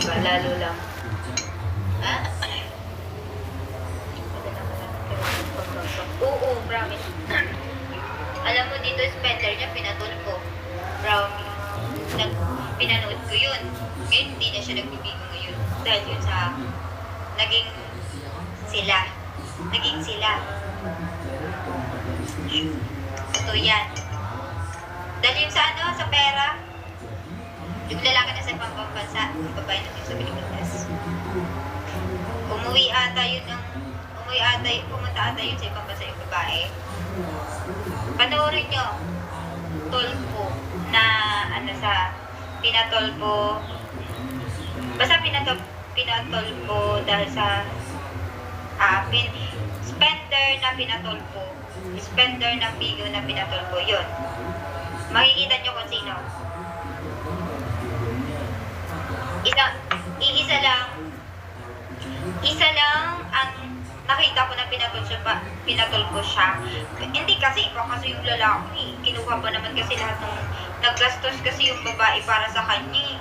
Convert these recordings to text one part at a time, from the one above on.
Diba? Lalo lang. Ah? Oo, promise. Alam mo dito, spender niya, pinatulpo. Brownie. Pinanood ko yun. Ngayon, hindi na siya nagbibigo ngayon. Dahil yun sa naging sila. Naging sila. So, yan. Dahil yung sa ano, sa pera, yung lalaki na sa ibang bansa, yung babae natin sa Pilipinas. Pumunta ata yun sa ibang bansa yung babae. Panoorin nyo, tulpo na ano sa pinatolpo. Basta pinatolpo dahil sa spender na pinatolpo. Spender na bigo na pinatolpo. Yun. Makikita nyo kung sino. Isa lang ang nakita ko na pinatulpo siya. Hindi kasi iba kasi yung lalaki. Kinuha pa naman kasi lahat ng naggastos kasi yung babae para sa kanya.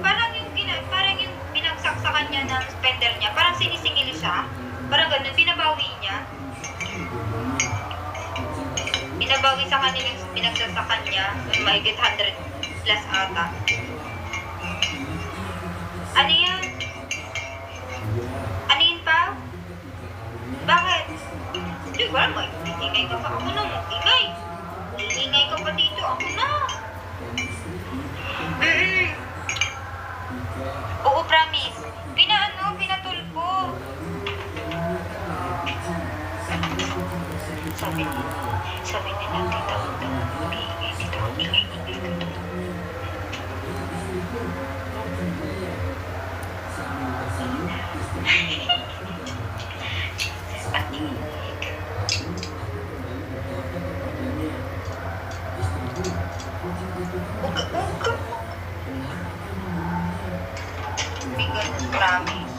Parang yung binagsak sa kanya ng spender niya. Parang sinisingil siya. Parang ganun, binabawi niya. Binabawi sa kanya yung binagsak sa kanya. Mahigit 100 plus ata. Ano yan? Ano yun pa? Bakit? Di ba? Ingay ka pa. Ako na mo. Ingay ka pa dito. Ako na. Oo, promise. Pinatulpo. Sabi nila, tita, ingay dito. Ingay dito. Promise.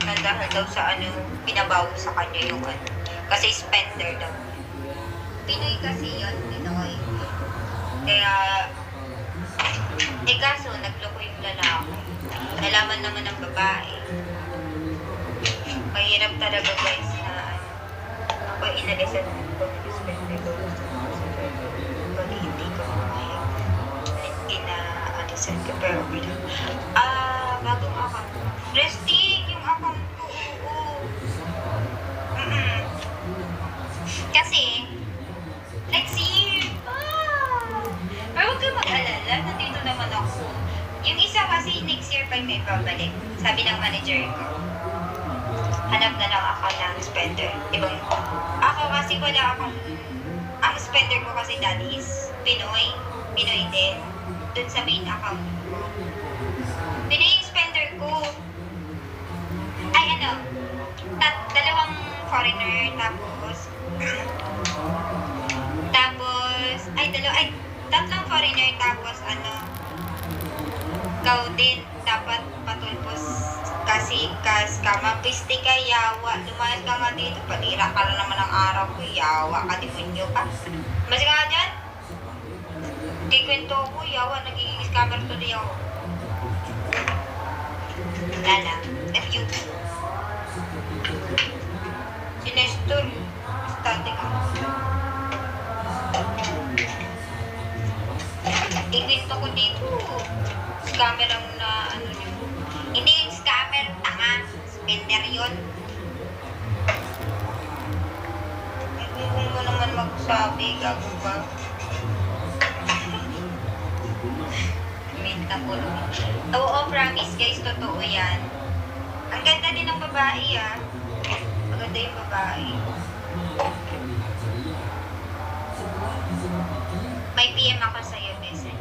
Nandahil daw sa ano, binabawi sa kanya yung ano. Kasi spender daw. Pinoy kasi yun, Pinoy. Kaya, kaso, nagloko yung lalaki. Nalaman naman ng babae. Mahirap talaga guys na ako inalisan ko ng spender ko. Pag hindi ko kumayag, inaalisan ko. Pero bagong account. Resting yung account ko. Oo. Kasi, next year. Pero huwag kayo mag-alala. Nandito naman ako. Yung isa kasi next year pa may pabalik. Sabi ng manager ko. Hanap na lang ako ng spender. Ako kasi wala akong, ang spender ko kasi dati is Pinoy din. Dun sa main account ko. Pinoy yung spender ko. Ay ano, dalawang foreigner, tatlong foreigner, tapos ikaw din, dapat patulpos kasi mapiste ka, yawa. Lumayas ka nga dito, panira ka na naman ang araw ko, yawa ka, demonyo ka. Mas ka nga dyan? Kikwento ko, yawa, nagiging scammer tuloy ako. Lala, F.U. Si Nestor, static ako. Ikwento ko dito, scammer ang na ano yun. Hindi yung scammer, tanga, spender yun. Hindi mo naman magsabi, gago ba? Wait na po. Oo, promise guys, totoo yan. Ang ganda din ng babae Maganda yung babae. May PM ako sa'yo, Besen.